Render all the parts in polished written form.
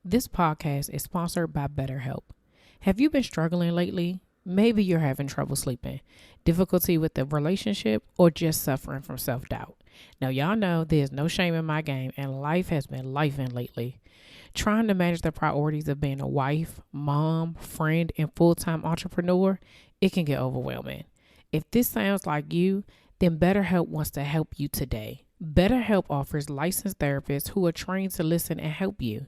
This podcast is sponsored by BetterHelp. Have you been struggling lately? Maybe you're having trouble sleeping, difficulty with the relationship, or just suffering from self doubt. Now, y'all know there's no shame in my game, and life has been lifing lately. Trying to manage the priorities of being a wife, mom, friend, and full time entrepreneur, it can get overwhelming. If this sounds like you, then BetterHelp wants to help you today. BetterHelp offers licensed therapists who are trained to listen and help you.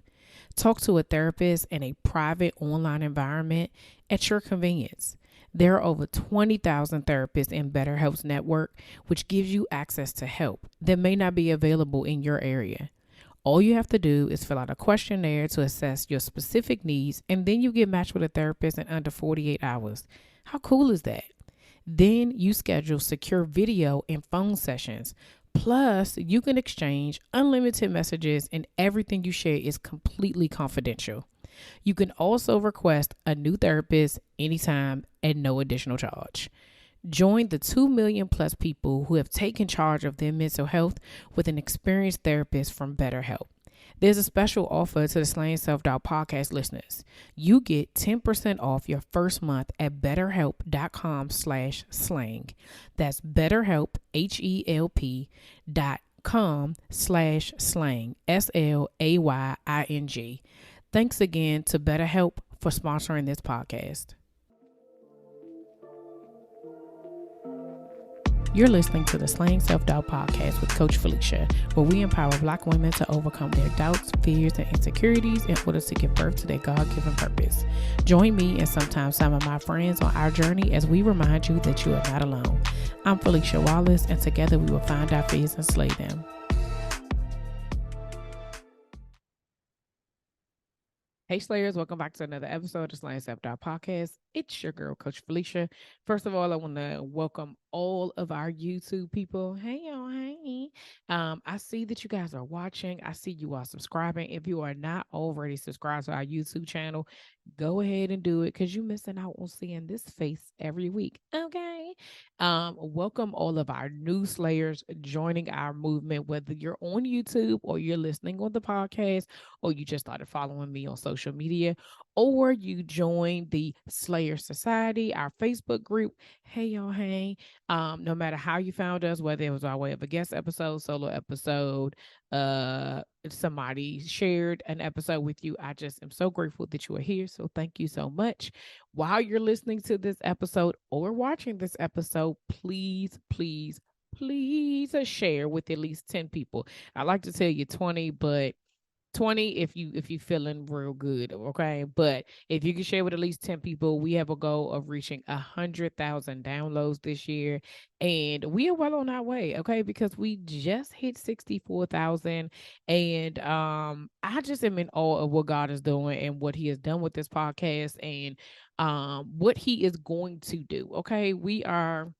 Talk to a therapist in a private online environment at your convenience. There are over 20,000 therapists in BetterHelp's network, which gives you access to help that may not be available in your area. All you have to do is fill out a questionnaire to assess your specific needs, and then you get matched with a therapist in under 48 hours. How cool is that? Then you schedule secure video and phone sessions. Plus, you can exchange unlimited messages, and everything you share is completely confidential. You can also request a new therapist anytime at no additional charge. Join the 2 million plus people who have taken charge of their mental health with an experienced therapist from BetterHelp. There's a special offer to the Slaying Self Doubt podcast listeners. You get 10% off your first month at betterhelp.com/slang. That's betterhelp, HELP.com/slang, SLAYING. Thanks again to BetterHelp for sponsoring this podcast. You're listening to the Slaying Self-Doubt podcast with Coach Felicia, where we empower Black women to overcome their doubts, fears, and insecurities in order to give birth to their God-given purpose. Join me and sometimes some of my friends on our journey as we remind you that you are not alone. I'm Felicia Wallace, and together we will find our fears and slay them. Hey Slayers, welcome back to another episode of the Slaying Self-Doubt podcast. It's your girl, Coach Felicia. First of all, I want to welcome all of our YouTube people. Hey y'all, hey. I see that you guys are watching. I see you are subscribing. If you are not already subscribed to our YouTube channel, go ahead and do it because you're missing out on seeing this face every week. Okay. Welcome all of our new Slayers joining our movement, whether you're on YouTube or you're listening on the podcast, or you just started following me on social media, or you joined the Slayer Society, our Facebook group. Hey, y'all, hey. No matter how you found us, whether it was our way of a guest episode, solo episode, somebody shared an episode with you, I just am so grateful that you are here. So thank you so much. While you're listening to this episode or watching this episode, please, please, please share with at least 10 people. I like to tell you 20, but 20 if you feeling real good, okay? But if you can share with at least 10 people, we have a goal of reaching 100,000 downloads this year, and we are well on our way, okay? Because we just hit 64,000, and I just am in awe of what God is doing and what He has done with this podcast, and what He is going to do, okay? We are,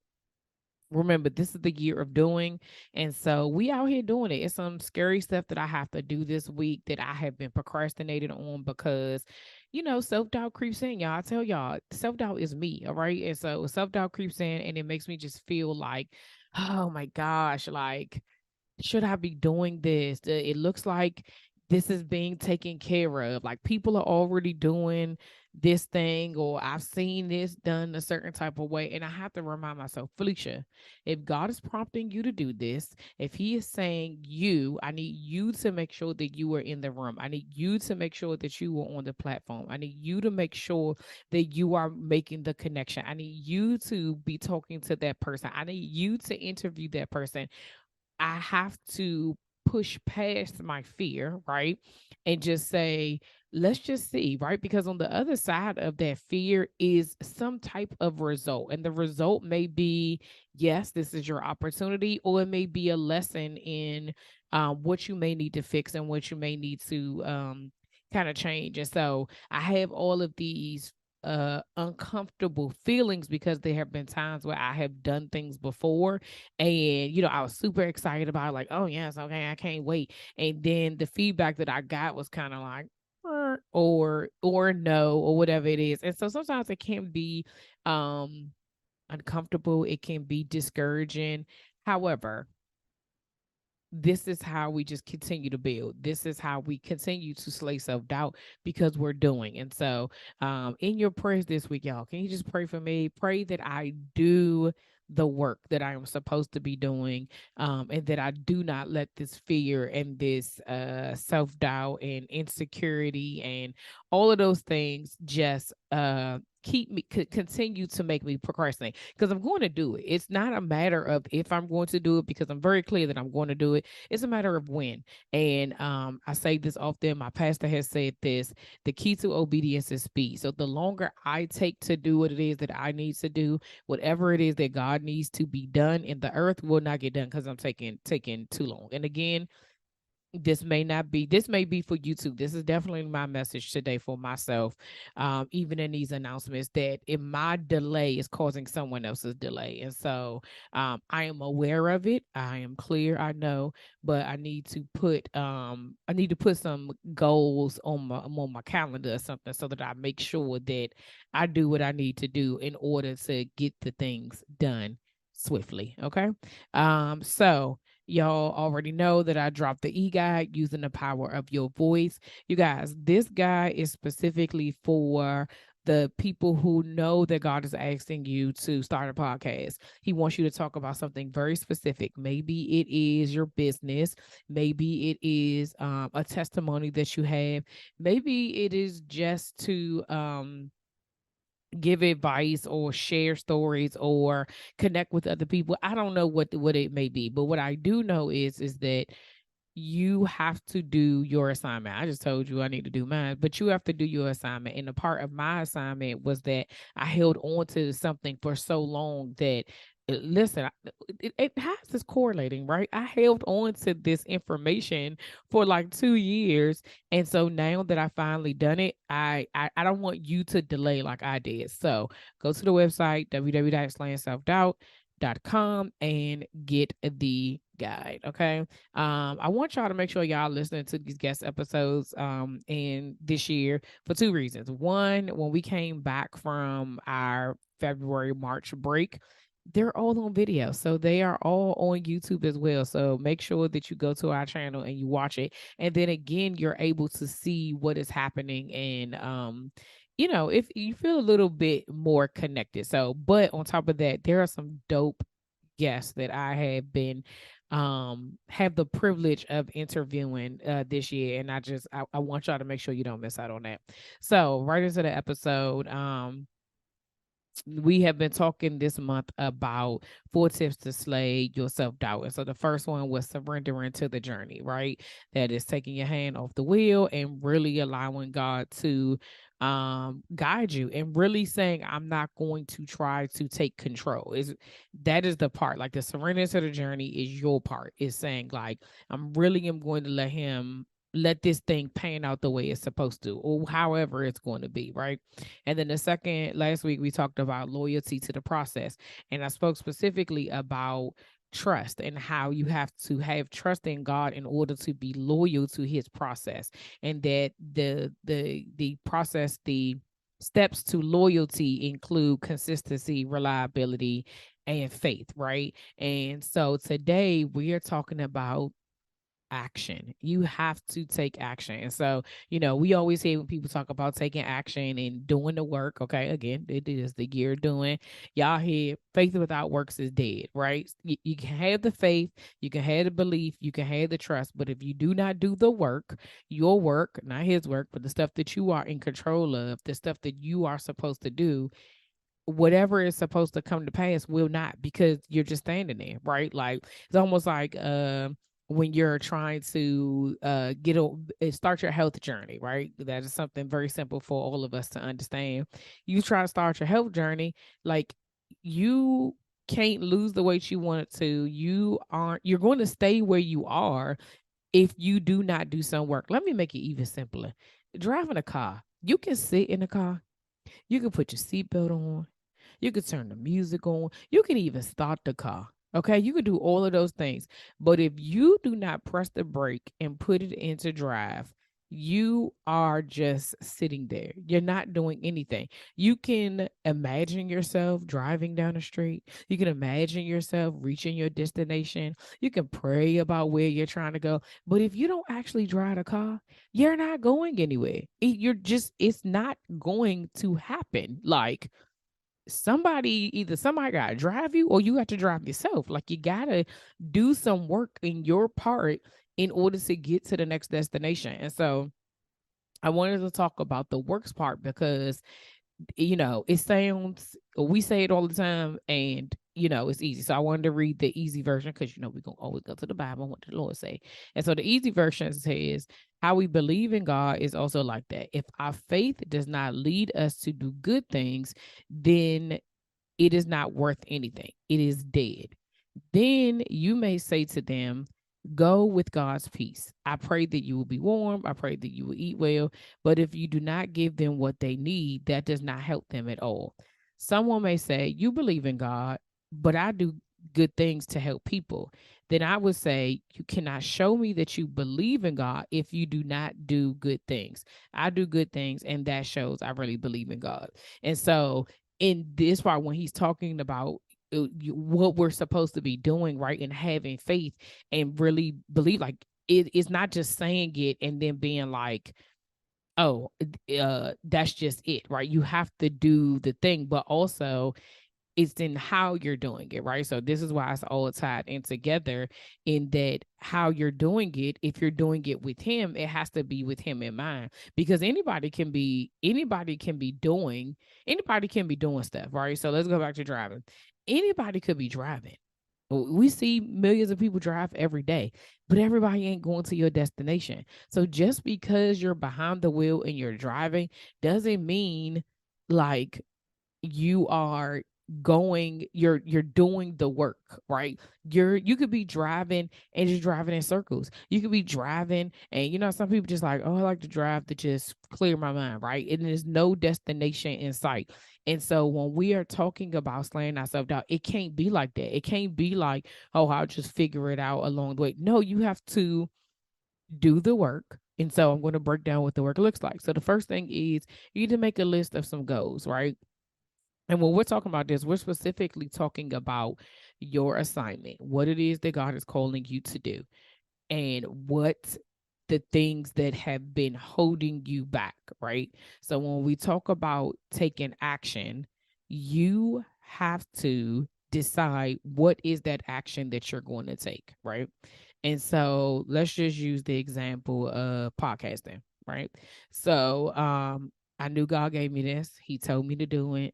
remember, this is the year of doing, and so we out here doing it. It's some scary stuff that I have to do this week that I have been procrastinating on because self-doubt creeps in, y'all. I tell y'all, self-doubt is me, all right? And so self-doubt creeps in, and it makes me just feel like, oh my gosh, like, should I be doing this? It looks like this is being taken care of. Like, people are already doing this thing, or I've seen this done a certain type of way. And I have to remind myself, Felicia, if God is prompting you to do this, if He is saying I need you to make sure that you are in the room. I need you to make sure that you are on the platform. I need you to make sure that you are making the connection. I need you to be talking to that person. I need you to interview that person. I have to push past my fear, right? And just say, let's just see, right? Because on the other side of that fear is some type of result. And the result may be, yes, this is your opportunity, or it may be a lesson in what you may need to fix and what you may need to kind of change. And so I have all of these uncomfortable feelings because there have been times where I have done things before, and I was super excited about it, like, oh yes, okay, I can't wait. And then the feedback that I got was kind of like, or no, or whatever it is. And so sometimes it can be uncomfortable, it can be discouraging. However, this is how we just continue to build. This is how we continue to slay self-doubt because we're doing. And so in your prayers this week, y'all, can you just pray for me? Pray that I do the work that I am supposed to be doing, and that I do not let this fear and this self-doubt and insecurity and all of those things just keep me continue to make me procrastinate, because I'm going to do it. It's not a matter of if I'm going to do it, because I'm very clear that I'm going to do it. It's a matter of when. And I say this often. My pastor has said this: the key to obedience is speed. So the longer I take to do what it is that I need to do, whatever it is that God needs to be done in the earth will not get done because I'm taking too long. And again, this may be for you too. This is definitely my message today for myself, even in these announcements, that if my delay is causing someone else's delay. And so I am aware of it, I am clear, I know, but I need to put some goals on my calendar or something, so that I make sure that I do what I need to do in order to get the things done swiftly. Okay. So y'all already know that I dropped the eGuide, using the power of your voice. You guys, this guide is specifically for the people who know that God is asking you to start a podcast. He wants you to talk about something very specific. Maybe it is your business. Maybe it is a testimony that you have. Maybe it is just to give advice or share stories or connect with other people. I don't know what it may be, but what I do know is that you have to do your assignment. I just told you I need to do mine, but you have to do your assignment. And a part of my assignment was that I held on to something for so long that, listen, it has this correlating, right? I held on to this information for like 2 years. And so now that I finally done it, I don't want you to delay like I did. So go to the website, www.slayingselfdoubt.com, and get the guide. Okay. I want y'all to make sure y'all listening to these guest episodes in this year for two reasons. One, when we came back from our February March break, they're all on video, so they are all on YouTube as well. So make sure that you go to our channel and you watch it, and then again you're able to see what is happening. And if you feel a little bit more connected. So, but on top of that, there are some dope guests that I have the privilege of interviewing this year, and I want y'all to make sure you don't miss out on that. So right into the episode. We have been talking this month about 4 tips to slay your self-doubt. And so the first one was surrendering to the journey, right? That is taking your hand off the wheel and really allowing God to guide you, and really saying, I'm not going to try to take control. That is the part. Like, the surrender to the journey is your part. Is saying, like, I'm really am going to let this thing pan out the way it's supposed to, or however it's going to be, right? And then the second, last week we talked about loyalty to the process, and I spoke specifically about trust and how you have to have trust in God in order to be loyal to his process, and that the process, the steps to loyalty include consistency, reliability, and faith, right? And so today we are talking about action. You have to take action. And so, we always hear when people talk about taking action and doing the work. Okay, again, it is the year doing. Y'all hear faith without works is dead, right? You can have the faith, you can have the belief, you can have the trust, but if you do not do the work, your work, not his work, but the stuff that you are in control of, the stuff that you are supposed to do, whatever is supposed to come to pass will not, because you're just standing there, right? Like, it's almost like when you're trying to start your health journey, right? That is something very simple for all of us to understand. You try to start your health journey, like, you can't lose the weight you wanted to. You're going to stay where you are if you do not do some work. Let me make it even simpler. Driving a car, you can sit in the car, you can put your seatbelt on, you could turn the music on. You can even start the car. Okay. You could do all of those things. But if you do not press the brake and put it into drive, you are just sitting there. You're not doing anything. You can imagine yourself driving down the street. You can imagine yourself reaching your destination. You can pray about where you're trying to go. But if you don't actually drive a car, you're not going anywhere. It's not going to happen. Like, either somebody gotta drive you or you have to drive yourself. Like, you gotta do some work in your part in order to get to the next destination. And so I wanted to talk about the works part because, it sounds, we say it all the time, and it's easy. So I wanted to read the easy version because we're gonna always go to the Bible, what the Lord say. And so the easy version says, how we believe in God is also like that. If our faith does not lead us to do good things, then it is not worth anything. It is dead. Then you may say to them, go with God's peace. I pray that you will be warm. I pray that you will eat well. But if you do not give them what they need, that does not help them at all. Someone may say, you believe in God, but I do good things to help people. Then I would say, you cannot show me that you believe in God if you do not do good things. I do good things, and that shows I really believe in God. And so, in this part, when he's talking about what we're supposed to be doing, right, and having faith and really believe, like, it's not just saying it and then being like, oh, that's just it, right? You have to do the thing, but also it's in how you're doing it, right? So this is why it's all tied in together, in that how you're doing it. If you're doing it with him, it has to be with him in mind, because anybody can be doing stuff, right? So let's go back to driving. Anybody could be driving. We see millions of people drive every day, but everybody ain't going to your destination. So just because you're behind the wheel and you're driving doesn't mean like you are you're doing the work, right? You could be driving and just driving in circles. You could be driving and some people just like, oh, I like to drive to just clear my mind, right? And there's no destination in sight. And so when we are talking about slaying ourselves down, it can't be like that. It can't be like, oh, I'll just figure it out along the way. No, you have to do the work. And so I'm going to break down what the work looks like. So the first thing is, you need to make a list of some goals, right? And when we're talking about this, we're specifically talking about your assignment, what it is that God is calling you to do, and what the things that have been holding you back, right? So when we talk about taking action, you have to decide what is that action that you're going to take, right? And so let's just use the example of podcasting, right? So I knew God gave me this. He told me to do it.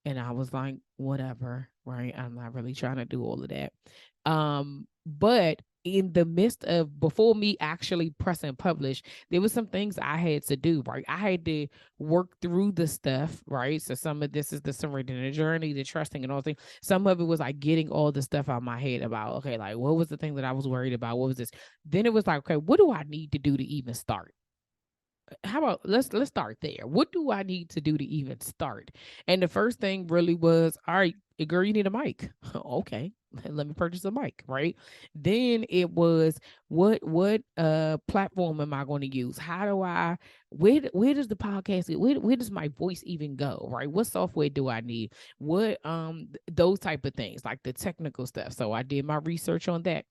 And I was like, whatever, right? I'm not really trying to do all of that. But in the midst of, before me actually pressing publish, there was some things I had to do, right? I had to work through the stuff, right? So some of this is the surrender journey, the trusting and all things. Some of it was like getting all the stuff out of my head about, okay, like what was the thing that I was worried about? What was this? Then it was like, okay, what do I need to do to even start? How about let's start there. What do I need to do to even start? And the first thing really was, all right, girl, you need a mic. Okay, let me purchase a mic, right? Then it was, what platform am I going to use? How do I where does the podcast where does my voice even go, right? What software do I need? What those type of things, like the technical stuff. So I did my research on that.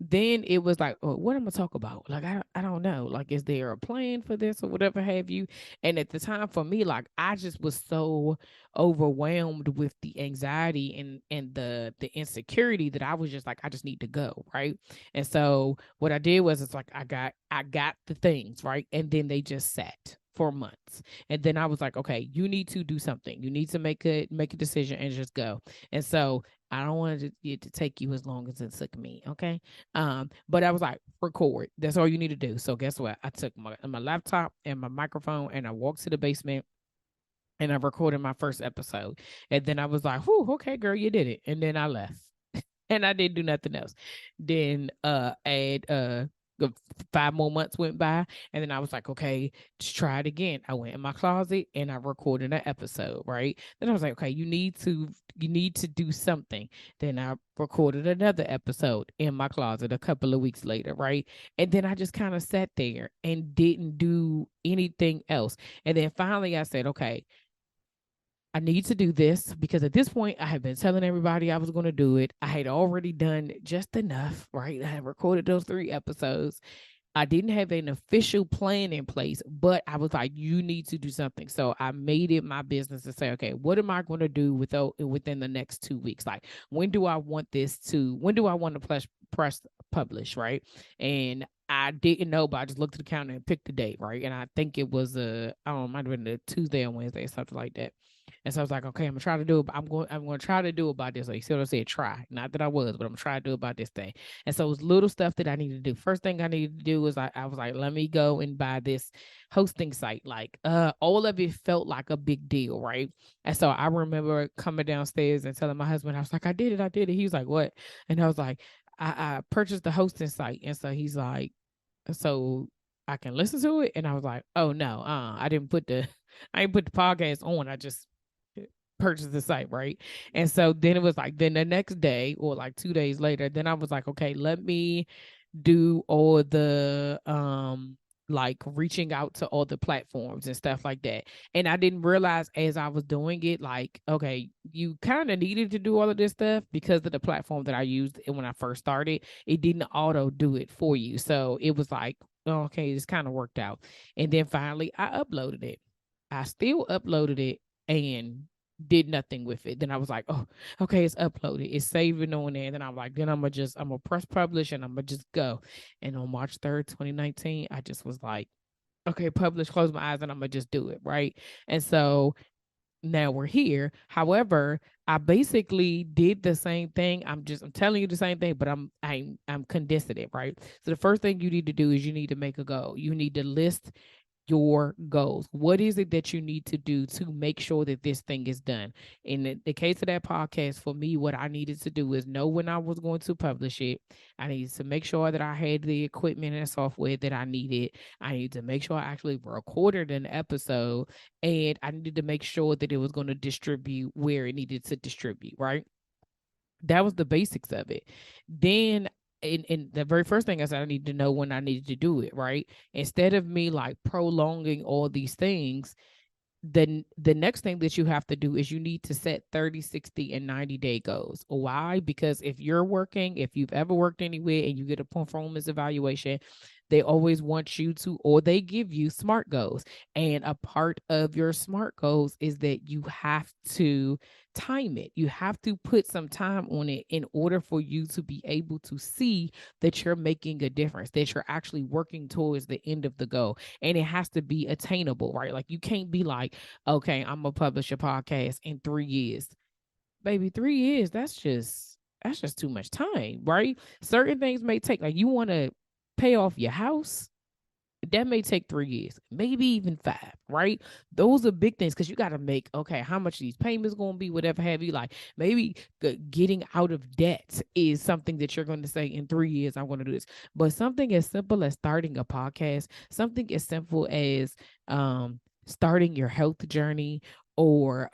Then it was like, oh, what am I gonna talk about? Like, I don't know. Like, is there a plan for this or whatever have you? And at the time for me, like, I just was so overwhelmed with the anxiety and the insecurity that I was just like, I just need to go, right? And so what I did was, it's like, I got the things, right? And then they just sat for months. And then I was like, okay, you need to do something. You need to make a decision and just go. And so I don't want it to take you as long as it took me. Okay. But I was like, record. That's all you need to do. So guess what? I took my laptop and my microphone and I walked to the basement and I recorded my first episode. And then I was like, whew, okay, girl, you did it. And then I left. And I didn't do nothing else. Then 5 more months went by, and then I was like, okay, just try it again. I went in my closet and I recorded an episode, right? Then I was like, okay, you need to do something. Then I recorded another episode in my closet a couple of weeks later, right? And then I just kind of sat there and didn't do anything else. And then finally I said, okay, I need to do this because at this point I had been telling everybody I was going to do it. I had already done just enough, right? I had recorded those 3 episodes. I didn't have an official plan in place, but I was like, you need to do something. So I made it my business to say, okay, what am I going to do within the next 2 weeks? Like, when do I want to press publish, right? And I didn't know, but I just looked at the calendar and picked the date, right? And I think it was might have been a Tuesday or Wednesday, something like that. And so I was like, okay, I'm gonna try to do it. I'm gonna try to do about this. Like, you see what I said? Try. Not that I was, but I'm gonna try to do about this thing. And so it was little stuff that I needed to do. First thing I needed to do was I was like, let me go and buy this hosting site. Like, all of it felt like a big deal, right? And so I remember coming downstairs and telling my husband, I was like, I did it. He was like, what? And I was like, I purchased the hosting site. And so he's like, so I can listen to it. And I was like, oh no, I didn't put the I didn't put the podcast on. I just purchased the site, right? And so then it was like, then the next day or like 2 days later, then I was like, okay, let me do all the like reaching out to all the platforms and stuff like that. And I didn't realize as I was doing it, like, okay, you kind of needed to do all of this stuff because of the platform that I used when I first started. It didn't auto do it for you. So it was like, okay, it's kind of worked out. And then finally I uploaded it. I still uploaded it and did nothing with it. Then I was like, oh, okay, it's uploaded. It's saving on there. And then I'm like, then I'm gonna press publish and I'm gonna just go. And on March 3rd, 2019, I just was like, okay, publish, close my eyes, and I'm gonna just do it. Right. And so now we're here. However, I basically did the same thing. I'm telling you the same thing, but I'm condensing it, right? So the first thing you need to do is you need to make a goal. You need to list your goals. What is it that you need to do to make sure that this thing is done? In the case of that podcast, for me, what I needed to do is know when I was going to publish it. I needed to make sure that I had the equipment and software that I needed. I needed to make sure I actually recorded an episode, and I needed to make sure that it was going to distribute where it needed to distribute, right? That was the basics of it. Then in the very first thing I said, I need to know when I needed to do it, right? Instead of me like prolonging all these things, the next thing that you have to do is you need to set 30, 60, and 90-day goals. Why? Because if you've ever worked anywhere and you get a performance evaluation, they always want you to, or they give you SMART goals. And a part of your SMART goals is that you have to time it. You have to put some time on it in order for you to be able to see that you're making a difference, that you're actually working towards the end of the goal. And it has to be attainable, right? Like, you can't be like, okay, I'm gonna publish a podcast in 3 years. Baby, 3 years, that's just too much time, right? Certain things may take, like, you want to pay off your house, that may take 3 years, maybe even 5, right? Those are big things because you got to make, okay, how much these payments going to be, whatever have you. Like, maybe getting out of debt is something that you're going to say in 3 years, I'm going to do this. But something as simple as starting a podcast, something as simple as starting your health journey, or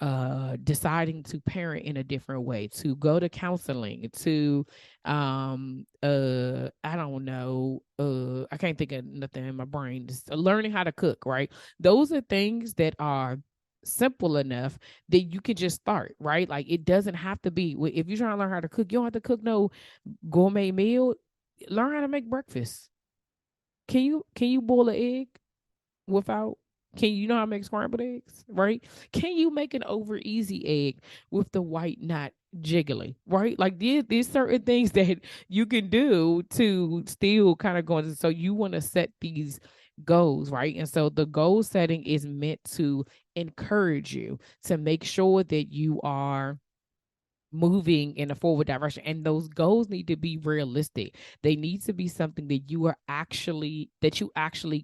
deciding to parent in a different way, to go to counseling, to I don't know, I can't think of nothing in my brain, just learning how to cook, right? Those are things that are simple enough that you can just start, right? Like, it doesn't have to be, if you're trying to learn how to cook, you don't have to cook no gourmet meal. Learn how to make breakfast. Can you boil an egg without, can you know how to make scrambled eggs, right? Can you make an over easy egg with the white not jiggling, right? Like, there's certain things that you can do to still kind of go into, so you want to set these goals, right? And so the goal setting is meant to encourage you to make sure that you are moving in a forward direction, and those goals need to be realistic. They need to be something that you actually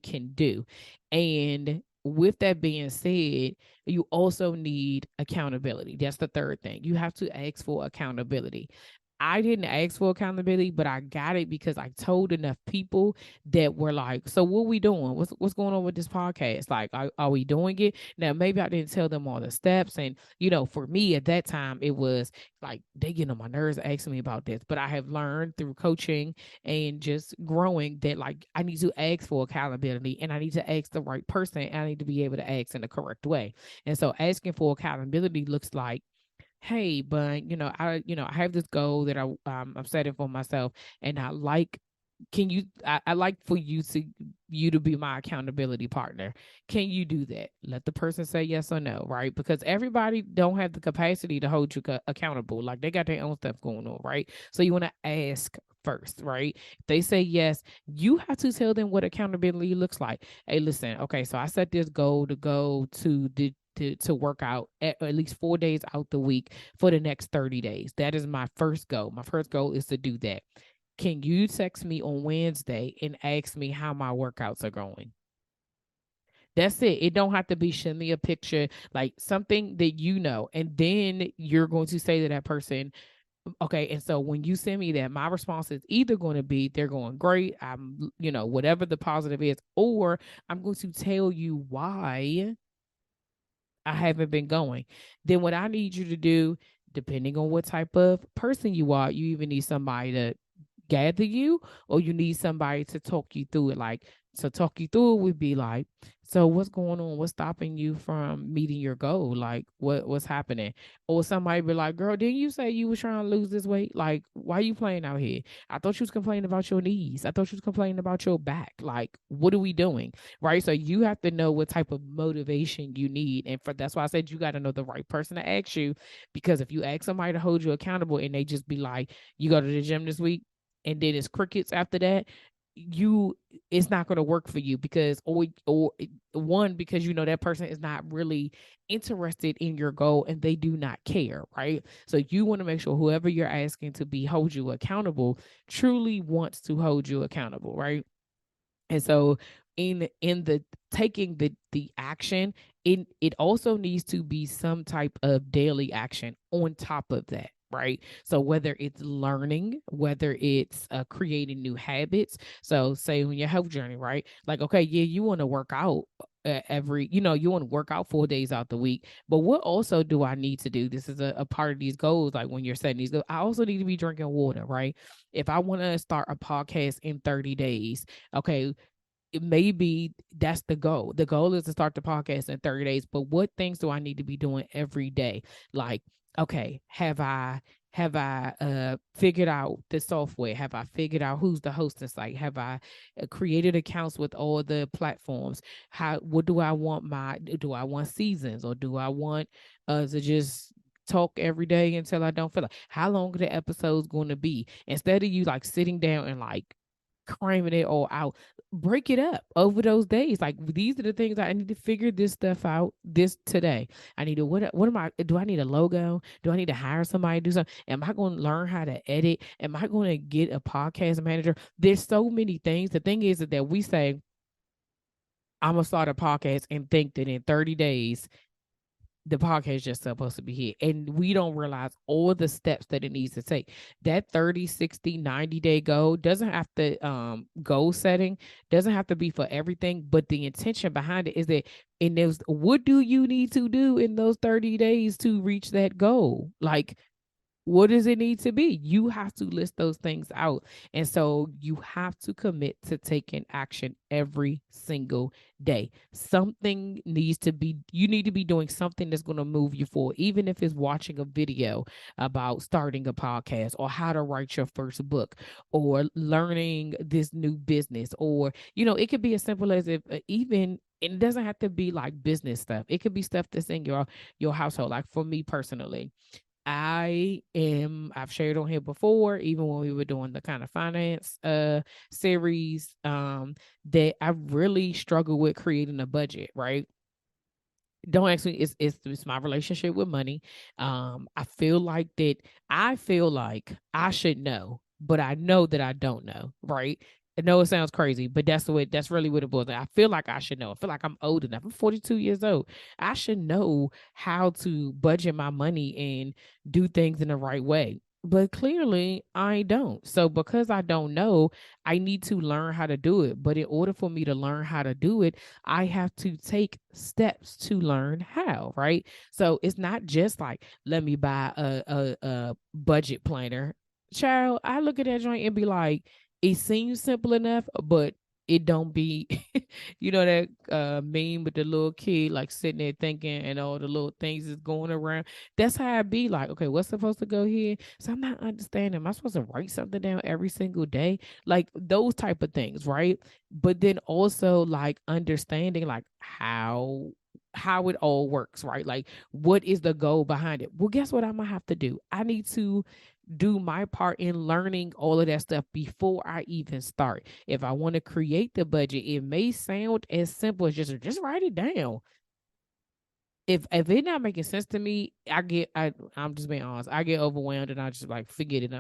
can do. And with that being said, you also need accountability. That's the third thing. You have to ask for accountability. I didn't ask for accountability, but I got it because I told enough people that were like, "So what we doing? What's going on with this podcast? Like, are we doing it?" Now, maybe I didn't tell them all the steps, and for me at that time, it was like they get on my nerves asking me about this. But I have learned through coaching and just growing that like I need to ask for accountability, and I need to ask the right person, and I need to be able to ask in the correct way. And so, asking for accountability looks like, hey, but I have this goal that I'm setting for myself, and I like, can you I like for you to be my accountability partner. Can you do that? Let the person say yes or no, right? Because everybody don't have the capacity to hold you accountable. Like they got their own stuff going on, right? So you want to ask first, right? If they say yes, you have to tell them what accountability looks like. Hey, listen, okay, so I set this goal to go to work out at least 4 days out the week for the next 30 days. That is my first goal. My first goal is to do that. Can you text me on Wednesday and ask me how my workouts are going? That's it. It don't have to be send me a picture, like something that and then you're going to say to that person, okay. And so when you send me that, my response is either going to be they're going great, whatever the positive is, or I'm going to tell you why I haven't been going. Then what I need you to do, depending on what type of person you are, you even need somebody to gather you, or you need somebody to talk you through it. Like, to talk you through it would be like, so what's going on? What's stopping you from meeting your goal? Like, what's happening? Or somebody be like, girl, didn't you say you was trying to lose this weight? Like, why are you playing out here? I thought you was complaining about your knees. I thought you was complaining about your back. Like, what are we doing? Right. So you have to know what type of motivation you need. And that's why I said you got to know the right person to ask you. Because if you ask somebody to hold you accountable and they just be like, you go to the gym this week, and then it's crickets after that, it's not going to work for you, because or one, because that person is not really interested in your goal and they do not care, right? So you want to make sure whoever you're asking to be hold you accountable truly wants to hold you accountable, right? And so in the taking the action, it also needs to be some type of daily action on top of that, right? So whether it's learning, whether it's creating new habits. So say on your health journey, right? Like, okay, yeah, you want to work out you want to work out 4 days out the week, but what also do I need to do? This is a part of these goals. Like when you're setting these goals, I also need to be drinking water, right? If I want to start a podcast in 30 days, okay, it may be that's the goal. The goal is to start the podcast in 30 days, but what things do I need to be doing every day? Like, okay, have I figured out the software? Have I figured out who's the hosting site? Have I created accounts with all the platforms? What do I want do I want seasons, or do I want to just talk every day until I don't feel like? How long are the episodes going to be? Instead of you like sitting down and like cramming it all out, break it up over those days. Like, these are the things I need to figure this stuff out this today. I need to, what am I, do I need a logo? Do I need to hire somebody to do something? Am I going to learn how to edit? Am I going to get a podcast manager? There's so many things. The thing is that we say, I'm going to start a podcast and think that in 30 days the podcast just supposed to be here, and we don't realize all the steps that it needs to take. That 30, 60, 90-day goal doesn't have to goal setting doesn't have to be for everything, but the intention behind it is that, and there's, what do you need to do in those 30 days to reach that goal? Like, what does it need to be? You have to list those things out. And so you have to commit to taking action every single day. Something needs to be, you need to be doing something that's going to move you forward, even if it's watching a video about starting a podcast, or how to write your first book, or learning this new business, or, it could be as simple as, if even, it doesn't have to be like business stuff. It could be stuff that's in your household. Like for me personally, I've shared on here before, even when we were doing the kind of finance series, that I really struggle with creating a budget, right? Don't ask me, it's my relationship with money. I feel like I should know, but I know that I don't know, right? I know it sounds crazy, but that's really what it was. I feel like I should know. I feel like I'm old enough. I'm 42 years old. I should know how to budget my money and do things in the right way. But clearly I don't. So because I don't know, I need to learn how to do it. But in order for me to learn how to do it, I have to take steps to learn how, right? So it's not just like, let me buy a budget planner. Child, I look at that joint and be like, it seems simple enough, but it don't be that meme with the little kid like sitting there thinking and all the little things is going around. That's how I be like, okay, what's supposed to go here? So I'm not understanding. Am I supposed to write something down every single day? Like those type of things, right? But then also like understanding like how it all works, right? Like what is the goal behind it? Well, guess what I'm gonna have to do? I need to do my part in learning all of that stuff before I even start. If I want to create the budget, it may sound as simple as just write it down. If it's not making sense to me, I'm just being honest. I get overwhelmed and I just like forget it.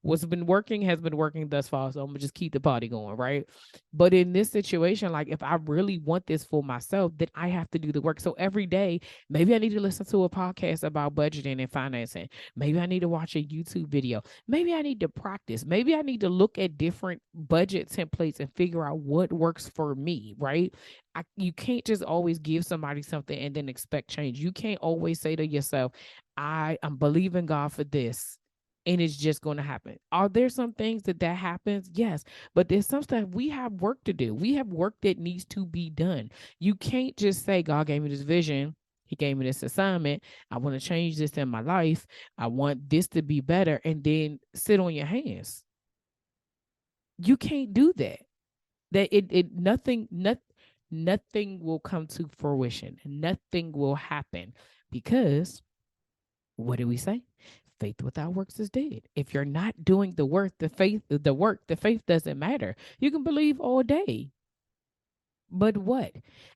What's been working has been working thus far, so I'm gonna just keep the party going, right? But in this situation, like if I really want this for myself, then I have to do the work. So every day, maybe I need to listen to a podcast about budgeting and financing. Maybe I need to watch a YouTube video. Maybe I need to practice. Maybe I need to look at different budget templates and figure out what works for me, right? You can't just always give somebody something and then expect change. You can't always say to yourself, I'm believing God for this and it's just going to happen. Are there some things that happens? Yes, but there's some stuff we have work to do. We have work that needs to be done. You can't just say God gave me this vision. He gave me this assignment. I want to change this in my life. I want this to be better, and then sit on your hands. You can't do that. That it nothing will come to fruition. Nothing will happen because what do we say? Faith without works is dead. If you're not doing the faith doesn't matter. You can believe all day, but what?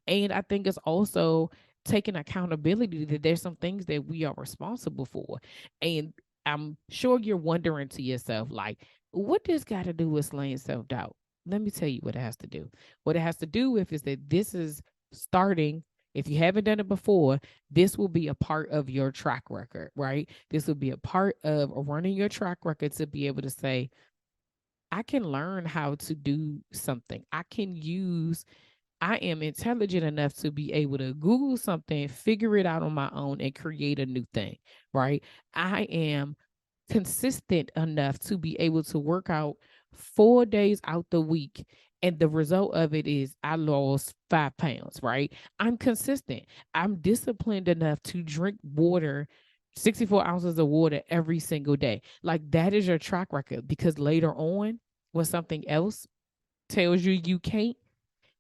And I think it's also taking accountability that there's some things that we are responsible for. And I'm sure you're wondering to yourself, like, what does got to do with slaying self doubt? Let me tell you what it has to do. What it has to do with is that this is starting. If you haven't done it before, this will be a part of your track record, right? This will be a part of running your track record to be able to say, I can learn how to do something. I am intelligent enough to be able to Google something, figure it out on my own, and create a new thing, right? I am consistent enough to be able to work out 4 days out the week. And the result of it is I lost 5 pounds, right? I'm consistent. I'm disciplined enough to drink water, 64 ounces of water every single day. Like that is your track record because later on, when something else tells you you can't,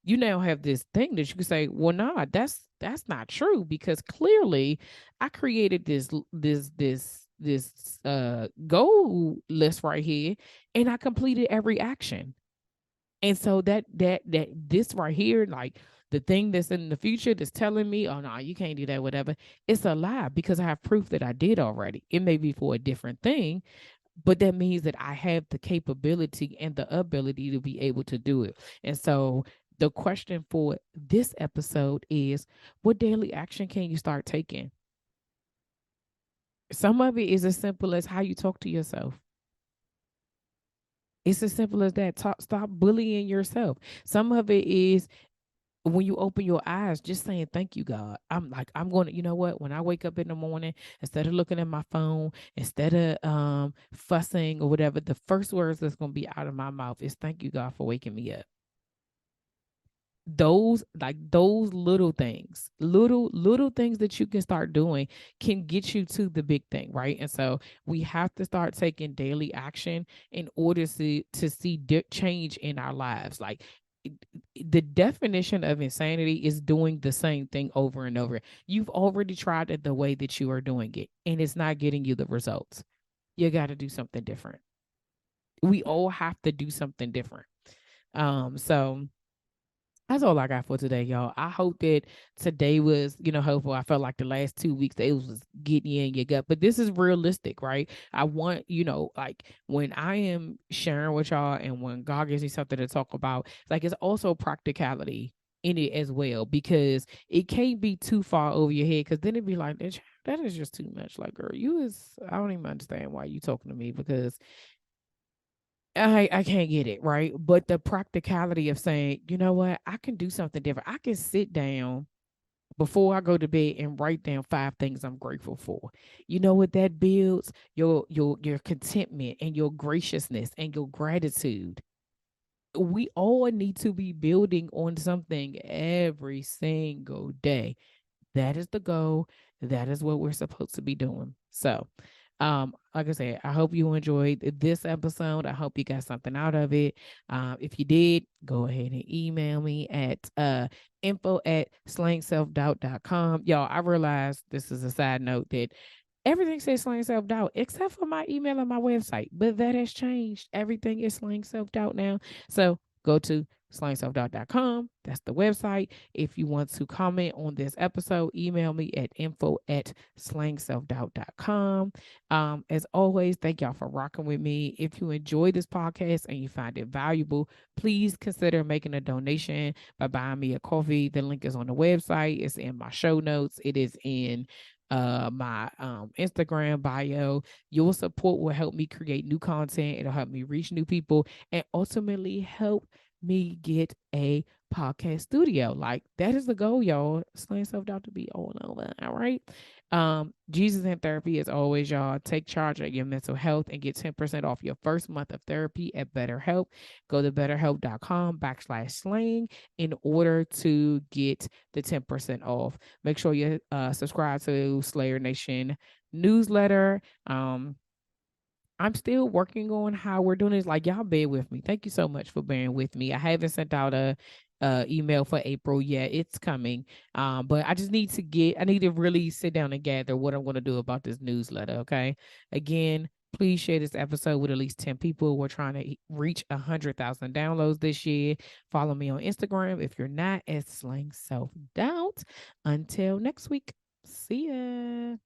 you now have this thing that you can say, well, nah, that's not true because clearly I created this goal list right here and I completed every action. And so that this right here, like the thing that's in the future that's telling me, oh no, you can't do that, whatever, it's a lie because I have proof that I did already. It may be for a different thing, but that means that I have the capability and the ability to be able to do it. And so the question for this episode is, what daily action can you start taking? Some of it is as simple as how you talk to yourself. It's as simple as that. Stop bullying yourself. Some of it is when you open your eyes, just saying, thank you, God. I'm going to, you know what? When I wake up in the morning, instead of looking at my phone, instead of fussing or whatever, the first words that's going to be out of my mouth is thank you, God, for waking me up. Those little things that you can start doing can get you to the big thing, right? And so we have to start taking daily action in order to see change in our lives. Like the definition of insanity is doing the same thing over and over. You've already tried it the way that you are doing it and it's not getting you the results. You got to do something different. We all have to do something different. So that's all I got for today, y'all. I hope that today was, helpful. I felt like the last 2 weeks it was getting you in your gut, but this is realistic, right? I want, like when I am sharing with y'all and when God gives me something to talk about, like it's also practicality. in it as well, because it can't be too far over your head, because then it'd be like, that is just too much. Like, girl, I don't even understand why you talking to me, because I can't get it, right? But the practicality of saying, you know what, I can do something different. I can sit down before I go to bed and write down 5 things I'm grateful for. You know what that builds? Your contentment and your graciousness and your gratitude. We all need to be building on something every single day. That is the goal. That is what we're supposed to be doing. So, like I said, I hope you enjoyed this episode. I hope you got something out of it. If you did, go ahead and email me at info@slangselfdoubt.com. Y'all, I realize, this is a side note, that everything says Slang Self Doubt except for my email and my website, but that has changed. Everything is Slang Self Doubt now. So go to slangselfdoubt.com. That's the website. If you want to comment on this episode, email me at info@slangselfdoubt.com. As always, thank y'all for rocking with me. If you enjoy this podcast and you find it valuable, please consider making a donation by buying me a coffee. The link is on the website. It's in my show notes. It is in my Instagram bio. Your support will help me create new content. It'll help me reach new people and ultimately help me get a podcast studio. Like, that is the goal, y'all. Slang Self Doubt to be all over. All right. Jesus in Therapy, as always, y'all. Take charge of your mental health and get 10% off your first month of therapy at BetterHelp. Go to betterhelp.com/slang in order to get the 10% off. Make sure you subscribe to Slayer Nation newsletter. I'm still working on how we're doing this. Like, y'all bear with me. Thank you so much for bearing with me. I haven't sent out a email for April yet. It's coming. But I need to really sit down and gather what I'm going to do about this newsletter. Okay. Again, please share this episode with at least 10 people. We're trying to reach 100,000 downloads this year. Follow me on Instagram if you're not, at Slang Self Doubt. Until next week. See ya.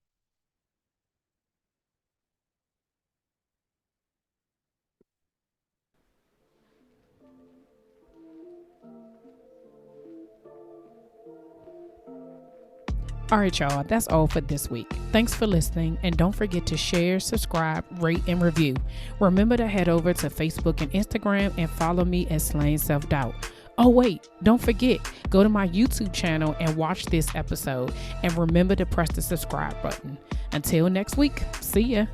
All right, y'all, that's all for this week. Thanks for listening, and don't forget to share, subscribe, rate, and review. Remember to head over to Facebook and Instagram and follow me at Slang Self Doubt. Oh, wait, don't forget, go to my YouTube channel and watch this episode, and remember to press the subscribe button. Until next week, see ya.